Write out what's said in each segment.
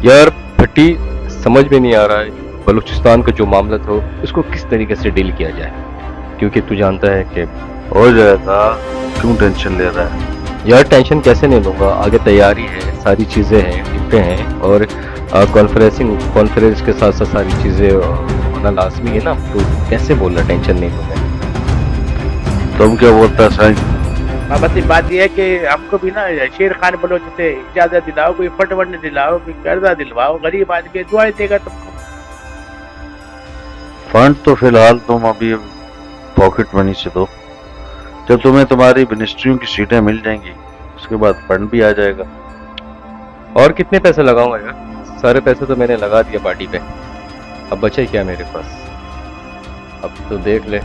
यार भट्टी, समझ में नहीं आ रहा है बलूचिस्तान का जो मामला था उसको किस तरीके से डील किया जाए, क्योंकि तू जानता है कि हो जाएगा, क्यों टेंशन ले रहा है? यार टेंशन कैसे नहीं लूँगा, आगे तैयारी है, सारी चीज़ें हैं, टिकटें हैं और कॉन्फ्रेंस के साथ साथ सारी चीज़ें होना लाजमी है ना। तो कैसे बोल रहा टेंशन नहीं लूँगा? तुम क्या बोलता साईं? बस बात यह है कि हमको भी ना शेर खान बलोच से इजाजत दिलाओ, कोई फटवंड दिलाओ, कोई कर्जा दिलवाओ, गरीब आदमी दुआएं देगा तुमको। फंड तो फिलहाल तुम अभी पॉकेट मनी से दो, जब तुम्हें तुम्हारी मिनिस्ट्रियों की सीटें मिल जाएंगी उसके बाद फंड भी आ जाएगा। और कितने पैसे लगाऊंगा यार? सारे पैसे तो मैंने लगा दिया पार्टी पे, अब बचे क्या मेरे पास? अब तो देख ले।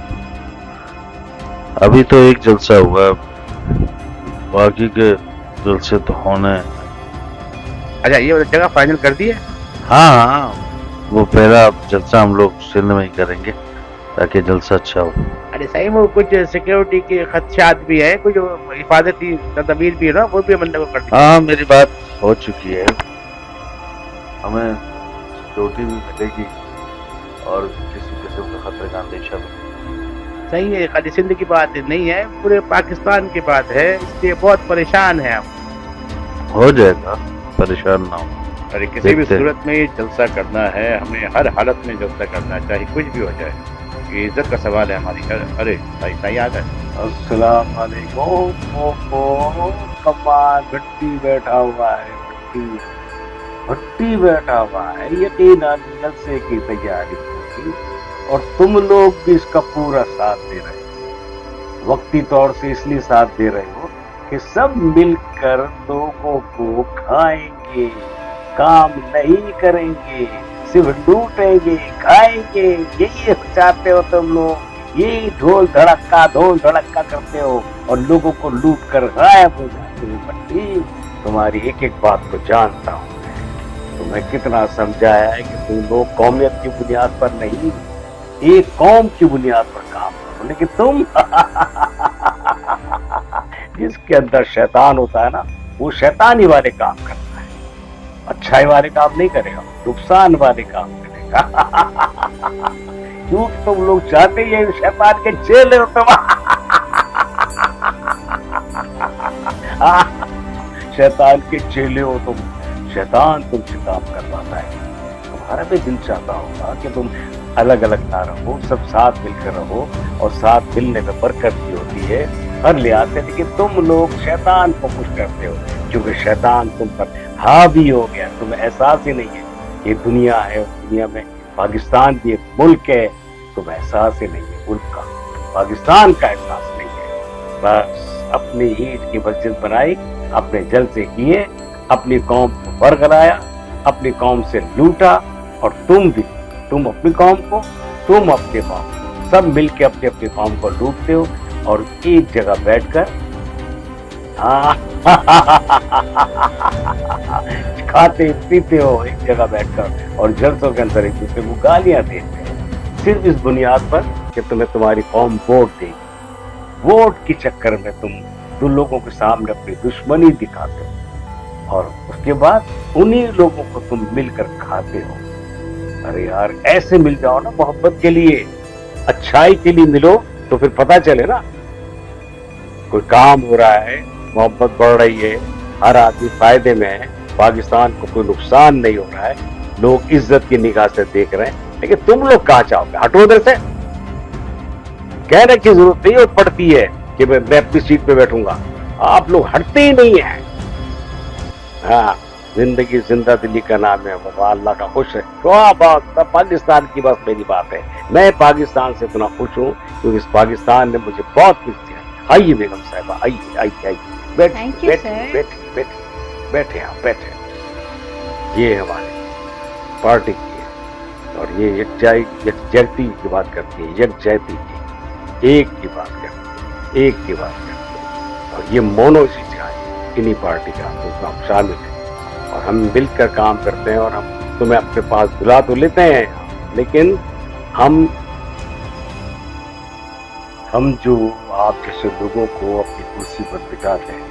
अभी तो एक जलसा हुआ है, बाकी के जलसे तो होने हैं। अच्छा, ये जगह फाइनल कर दी है? हाँ हाँ, वो पहला जलसा हम लोग सिंध में ही करेंगे ताकि जलसा अच्छा हो। अरे सही में कुछ सिक्योरिटी के खदशात भी है, कुछ हिफाजती तदबीर भी है ना, वो भी बंदे को कर दी। हाँ, मेरी बात हो चुकी है, हमें सिक्योरिटी भी मिलेगी और किसी किस्म का खतरे का अंदेशा भी। सही है, खाली सिंध की बात नहीं है, पूरे पाकिस्तान की बात है, इसलिए बहुत परेशान है हम। हो जाएगा, परेशान ना हो। अरे किसी भी देखते हैं। सूरत में ये जलसा करना है, हमें हर हालत में जलसा करना है, चाहे कुछ भी हो जाए। ये इज्जत का सवाल है हमारी। अरे भाई सही आ गए। अस्सलाम वालेकुम। कमाल भट्टी बैठा हुआ है, भट्टी बैठा हुआ है, यकीनन जलसे की तैयारी होगी और तुम लोग भी इसका पूरा साथ दे रहे हो। वक्ती तौर से इसलिए साथ दे रहे हो कि सब मिलकर लोगों को खाएंगे, काम नहीं करेंगे, सिर्फ लूटेंगे, खाएंगे। यही चाहते हो तुम लोग, यही ढोल धड़क्का करते हो और लोगों को लूट कर गायब हो जाते हो। भट्टी, तुम्हारी एक एक बात को जानता हूँ मैं, तुम्हें कितना समझाया है कि तुम लोग कौमियत की बुनियाद पर नहीं, एक कौम की बुनियाद पर काम करो, लेकिन तुम जिसके अंदर शैतान होता है ना, वो शैतानी वाले काम करता है, अच्छाई वाले काम नहीं करेगा, नुकसान वाले काम करेगा। क्यों तुम लोग चाहते ही शैतान के चेले हो तुम। शैतान के चेले हो तुम, शैतान तुमसे काम करवाता है। तुम्हारा भी दिल चाहता होगा कि तुम अलग अलग ना रहो, सब साथ मिलकर रहो, और साथ मिलने में बरकत भी होती है हर लिहाज से, लेकिन तुम लोग शैतान को खुश करते हो क्योंकि शैतान तुम पर हावी हो गया। तुम्हें एहसास ही नहीं है ये दुनिया है, दुनिया में पाकिस्तान भी एक मुल्क है, तुम्हें एहसास ही नहीं है मुल्क का, पाकिस्तान का एहसास नहीं है। बस अपनी ईद की मस्जिद बनाई, अपने जलसे किए, अपनी कौम को बरगलाया, अपनी कौम से लूटा, और तुम भी, तुम अपनी कौम को, तुम अपने कौम को, सब मिलके अपने अपनी कौम को लूटते हो और एक जगह बैठकर खाते पीते हो एक जगह बैठकर और जलसों के अंदर एक दूसरे को गालियां देते हैं, सिर्फ इस बुनियाद पर कि तुम्हें तुम्हारी कौम वोट देगी। वोट के चक्कर में तुम लोगों के सामने अपनी दुश्मनी दिखाते हो और उसके बाद उन्हीं लोगों को तुम मिलकर खाते हो। अरे यार, ऐसे मिल जाओ ना, मोहब्बत के लिए, अच्छाई के लिए मिलो, तो फिर पता चले ना कोई काम हो रहा है, मोहब्बत बढ़ रही है, हर आदमी फायदे में है, पाकिस्तान को कोई नुकसान नहीं हो रहा है, लोग इज्जत की निगाह से देख रहे हैं, लेकिन तुम लोग कहाँ चाहोगे? हटो उधर से। कहने की जरूरत नहीं पड़ती है कि मैं अपनी सीट पे बैठूंगा, आप लोग हटते ही नहीं है। हाँ, जिंदगी जिंदा दिली का नाम है, बाबा अल्लाह का खुश है तो सब पाकिस्तान की बस मेरी बात है। मैं पाकिस्तान से इतना खुश हूँ क्योंकि इस पाकिस्तान ने मुझे बहुत कुछ दिया। आइए बेगम साहिबा, आइए आइए आइए, बैठे आप बैठे। ये हमारी पार्टी की है और ये यकजहती की बात करती है, यकजहती की, एक की बात करती है, एक की बात करती है, और ये मोनोसिस इन्हीं पार्टी का हम शामिल है और हम मिलकर काम करते हैं। और हम तुम्हें अपने पास बुला तो लेते हैं, लेकिन हम जो आप जैसे लोगों को अपनी कुर्सी पर बिठाते हैं,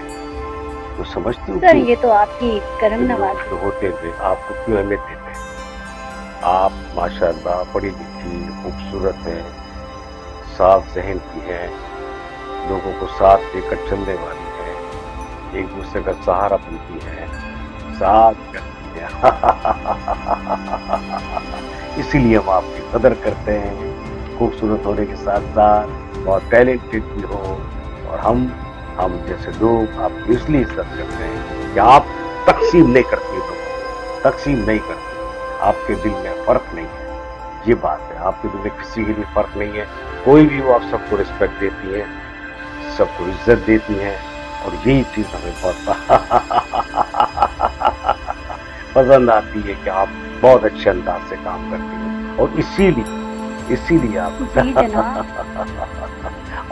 तो समझती हूँ सर ये तो आपकी करम नवाजी। जो होते हुए आपको क्यों अहमियत देते हैं। आप माशाल्लाह पढ़ी लिखी, खूबसूरत हैं, साफ जहन की हैं, लोगों को साथ लेकर चलने वाली हैं, एक दूसरे का सहारा बनती हैं, साथ करती हैं। इसीलिए हम आपकी कदर करते हैं, खूबसूरत होने के साथ साथ बहुत टैलेंटेड भी हो, और हम जैसे लोग आपको इसलिए इज्जत करते हैं कि आप तकसीम नहीं करती लोगों को, तकसीम नहीं करती, आपके दिल में फर्क नहीं है। ये बात है, आपके दिल में किसी के लिए फर्क नहीं है, कोई भी हो, आप सबको रिस्पेक्ट देती हैं, सबको इज्जत देती हैं, और यही चीज हमें बहुत पसंद आती है कि आप बहुत अच्छे अंदाज से काम करती हैं, और इसीलिए आप जी जनाब।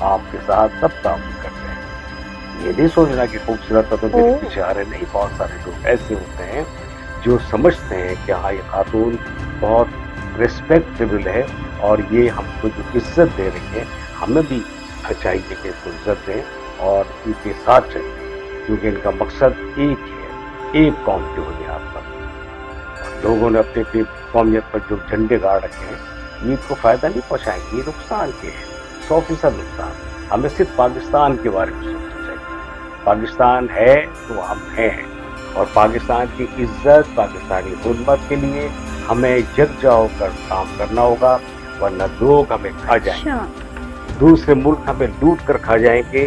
आपके साथ सब काम करते हैं। ये नहीं सोचना कि खूबसूरत तो मेरे ओ। पीछे आ रहे, नहीं, बहुत सारे लोग ऐसे होते हैं जो समझते हैं कि हाँ ये खातून बहुत रिस्पेक्टेबल है, और ये हमको जो इज्जत दे रही है, हमें भी चाहिए कि इसको इज्जत दें और इनके साथ चलें, क्योंकि इनका मकसद एक ही है, एक कौम की बुनियाद पर। लोगों ने अपने अपनी कौमियत पर जो झंडे गाड़ रखे हैं, ये इनको फायदा नहीं पहुंचाएंगे, ये नुकसान के हैं, 100% नुकसान। हमें सिर्फ पाकिस्तान के बारे में सोचना चाहिए। पाकिस्तान है तो हम हैं, और पाकिस्तान की इज्जत, पाकिस्तानी हुर्मत के लिए हमें यकजा होकर काम करना होगा, वरना लोग हमें खा जाएंगे, अच्छा दूसरे मुल्क हमें लूट कर खा जाएंगे।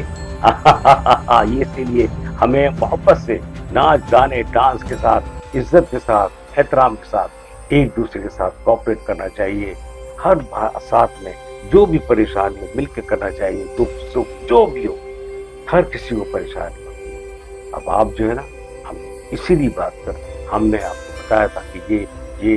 ये इसीलिए हमें मोहब्बत से नाच गाने डांस के साथ, इज्जत के साथ, एहतराम के साथ एक दूसरे के साथ कोऑपरेट करना चाहिए। हर साथ में जो भी परेशानी हो मिलकर करना चाहिए, दुख सुख जो भी हो, हर किसी को परेशानी होती है। अब आप जो है ना, हम इसीलिए बात कर, हमने आपको बताया था कि ये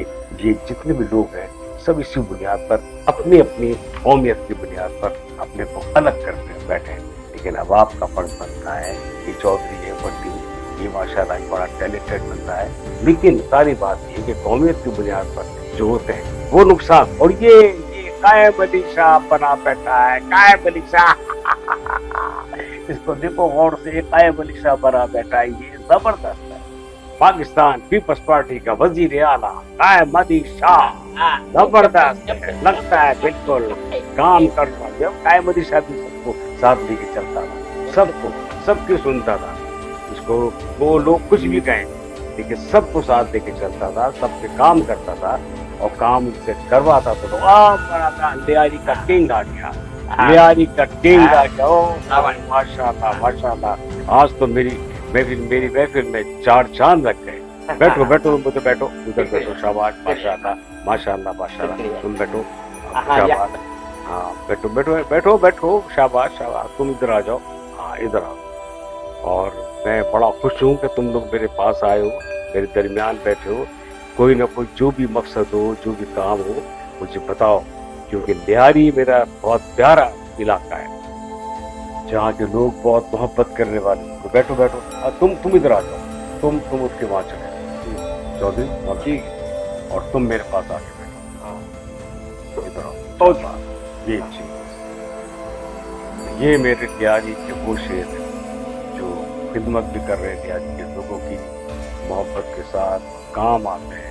जितने भी लोग हैं सब इसी बुनियाद पर, अपनी अपनी कौमियत की बुनियाद पर अपने को अलग करके बैठे हैं। लेकिन अब आपका फर्ज बनता है कि चौधरी है, बड्डी, ये माशाल्लाह बड़ा टैलेंटेड बनता है, लेकिन सारी बात ये कि कौमियत की बुनियाद पर जो होते हैं वो नुकसान, और ये कायम अली शाह बना बैठा है, कायम अली शाह। इसको देखो गौर से, कायम अली शाह बना बैठा है, ये जबरदस्त है। पाकिस्तान पीपल्स पार्टी का वजीर आला कायम अली शाह, जबरदस्त है, लगता है बिल्कुल काम कर रहा है। कायम अली शाह भी सबको साथ लेके चलता था, सबकी सुनता था, इसको वो लोग कुछ भी कहें, लेकिन सबको साथ लेके चलता था, सबके काम करता था, और काम से करवाता तो बड़ा था। लियारी का किंग आ गया, लियारी का किंग आ गया। ओ माशाल्लाह माशाल्लाह, आज तो मेरी महफिल में 4 चांद लग गए। बैठो बैठो, मुझे बैठो, उधर बैठो, शाबाश, माशाल्लाह माशाल्लाह माशाल्लाह, तुम बैठो, शाबाश, हाँ बैठो बैठो बैठो बैठो, शाबाश शाबाश, तुम इधर आ जाओ, हाँ इधर आओ। और मैं बड़ा खुश हूँ कि तुम लोग मेरे पास आए हो, मेरे दरमियान बैठे हो। कोई ना कोई जो भी मकसद हो, जो भी काम हो, मुझे बताओ, क्योंकि लियारी मेरा बहुत प्यारा इलाका है, जहाँ के लोग बहुत मोहब्बत करने वाले। तो बैठो बैठो, तुम इधर आ जाओ, तुम उसके वहाँ चले चौधरी, ठीक, और तुम मेरे पास आके बैठो, हाँ इधर आओ। तो ये चीज, ये मेरे लियारी के वो शेर हैं जो खिदमत भी कर रहे हैं लियारी के लोगों की, मोहब्बत के साथ काम आते हैं।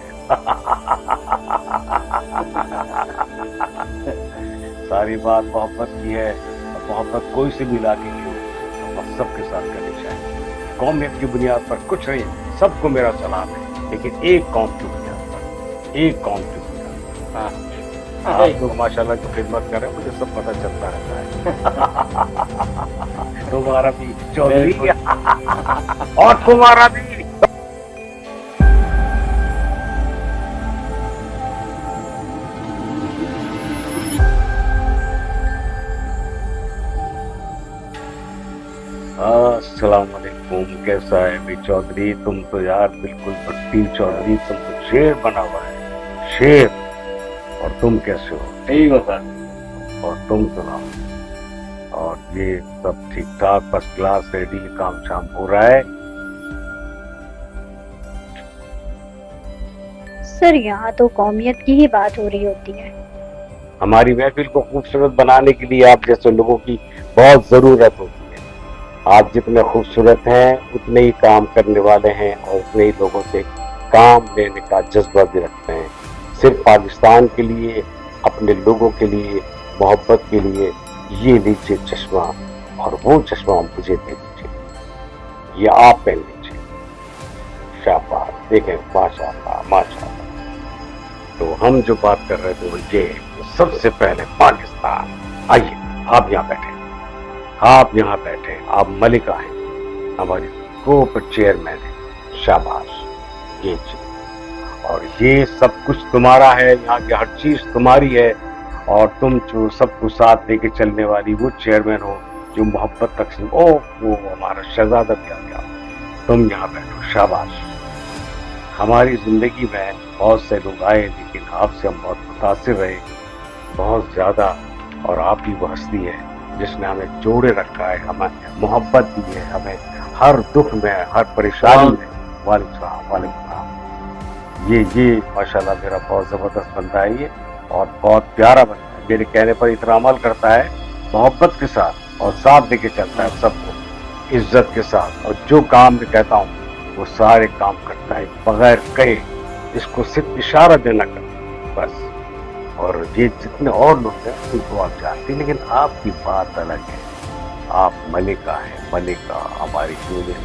सारी बात मोहब्बत की है, और मोहब्बत कोई से भी लाके नहीं हो, तो सबके साथ करनी चाहिए। कौमियत की बुनियाद पर कुछ नहीं, सबको मेरा सलाम है, लेकिन एक कौम की बुनियाद पर, एक कौम की बुनियाद पर। आप लोग माशाल्लाह जो खिदमत कर रहे हैं, मुझे सब पता चलता रहता है। तुम्हारा भी चौधरी और तुम्हारा भी। अस्सलाम वालेकुम, कैसा है भाई चौधरी? तुम तो यार बिल्कुल भट्टी चौधरी, तुम तो शेर बना हुआ है, शेर। और तुम कैसे हो? ठीक हो सर। और तुम सुनाओ? और ये सब ठीक ठाक, फर्स्ट क्लास, रेडी, काम शाम हो रहा है? सर यहाँ तो कौमियत की ही बात हो रही होती है। हमारी महफिल को खूबसूरत बनाने के लिए आप जैसे लोगों की बहुत जरूरत होती है। आप जितने खूबसूरत हैं उतने ही काम करने वाले हैं और उतने ही लोगों से काम लेने का जज्बा भी रखते हैं। सिर्फ पाकिस्तान के लिए, अपने लोगों के लिए, मोहब्बत के लिए ये लीजिए चश्मा, और वो चश्मा मुझे दे दीजिए, ये आप पहन लीजिए। शाबाश, देखें, माशाअल्लाह माशाअल्लाह। तो हम जो बात कर रहे थे वो ये है कि सबसे पहले पाकिस्तान। आइए, आप यहाँ बैठे, आप यहाँ बैठे, आप मलिका हैं, हमारी कोऑपरेटिव चेयरमैन है। शाबाश, ये चीज, और ये सब कुछ तुम्हारा है, यहाँ की हर चीज तुम्हारी है, और तुम जो सबको साथ लेके चलने वाली वो चेयरमैन हो जो मोहब्बत तकसीम। ओ वो हमारा शहजादा भी आ गया, तुम यहाँ बैठो। शाबाश। हमारी जिंदगी में बहुत से लोग आए, लेकिन आपसे हम बहुत मुतासिर रहे, बहुत ज्यादा, और आप ही वो हस्ती है जिसने हमें जोड़े रखा है, हमें मोहब्बत दी है, हमें हर दुख में, हर परेशानी में। वालेकुम सलाम, वालेकुम सलाम। ये माशाल्लाह मेरा बहुत जबरदस्त बंदा है ये, और बहुत प्यारा बंदा है, मेरे कहने पर इतना अमल करता है मोहब्बत के साथ, और साथ देके चलता है सबको इज्जत के साथ, और जो काम मैं कहता हूँ वो सारे काम करता है बगैर कहे, इसको सिर्फ इशारा देना कर बस। और ये जितने और लोग हैं उनको आप जानते हैं, लेकिन आपकी बात अलग है। आप मलिका हैं, मलिका हमारी यूनियन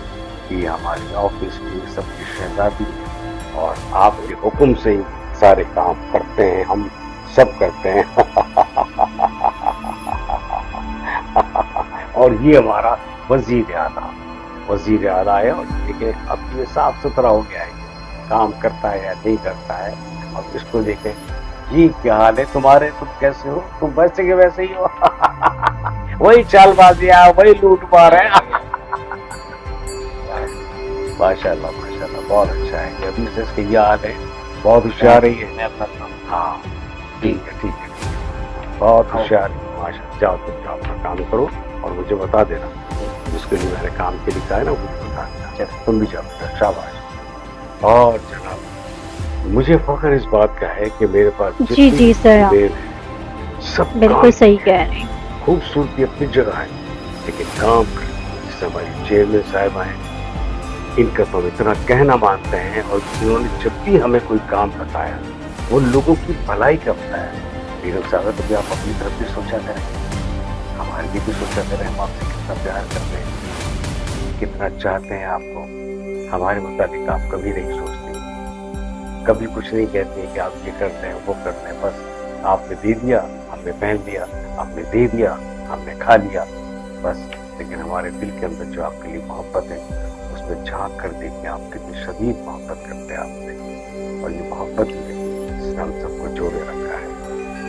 की, हमारी ऑफिस की, सबकी शहजादी है, और आपके हुक्म से ही सारे काम करते हैं, हम सब करते हैं। और ये हमारा वजीर आला है, और देखिए अब ये साफ सुथरा हो गया है, काम करता है या नहीं करता है। और इसको देखें, ये क्या हाल है तुम्हारे, तुम कैसे हो, तुम वैसे के वैसे ही हो। वही चालबाजियां, वही लूट मार है। माशाल्लाह माशाल्लाह, बहुत अच्छा है। ये अभी से इसके ये हाल है, बहुत होशियार है। हाँ ठीक है, बहुत होशियार है, माशाल्लाह। जाओ तुम जाओ, अपना काम करो और मुझे बता देना, जिसके लिए मैंने काम के लिए कहा है ना, मुझे बता देना। तुम भी जाओ, शाबाश। और जनाब, मुझे फख्र इस बात का है कि मेरे पास जी सर, आप सब बिल्कुल सही कह रहे हैं। खूबसूरती अपनी जगह है, लेकिन काम करना, जैसे हमारी चेयरमैन साहिबा हैं, इनका तो हम इतना कहना मानते हैं, और इन्होंने जब भी हमें कोई काम बताया वो लोगों की भलाई का बताया। बेगम साहब, तो भी आप अपनी तरफ भी सोचा करें, हमारे लिए भी सोचा करें, हम आपसे कितना प्यार करते हैं, कितना चाहते हैं आपको। हमारे मुताबिक आप कभी नहीं सोचते, कभी कुछ नहीं कहते कि आप ये करते हैं, वो करते हैं। बस आपने दे दिया, हमने पहन लिया, आपने दे दिया, हमने खा लिया, बस। लेकिन हमारे दिल के अंदर जो आपके लिए मोहब्बत है, उसमें झांक कर देखिए आप कितनी शदीद मोहब्बत करते हैं आपसे, और ये मोहब्बत ही है जिसने हम सबको जोड़े रखा है।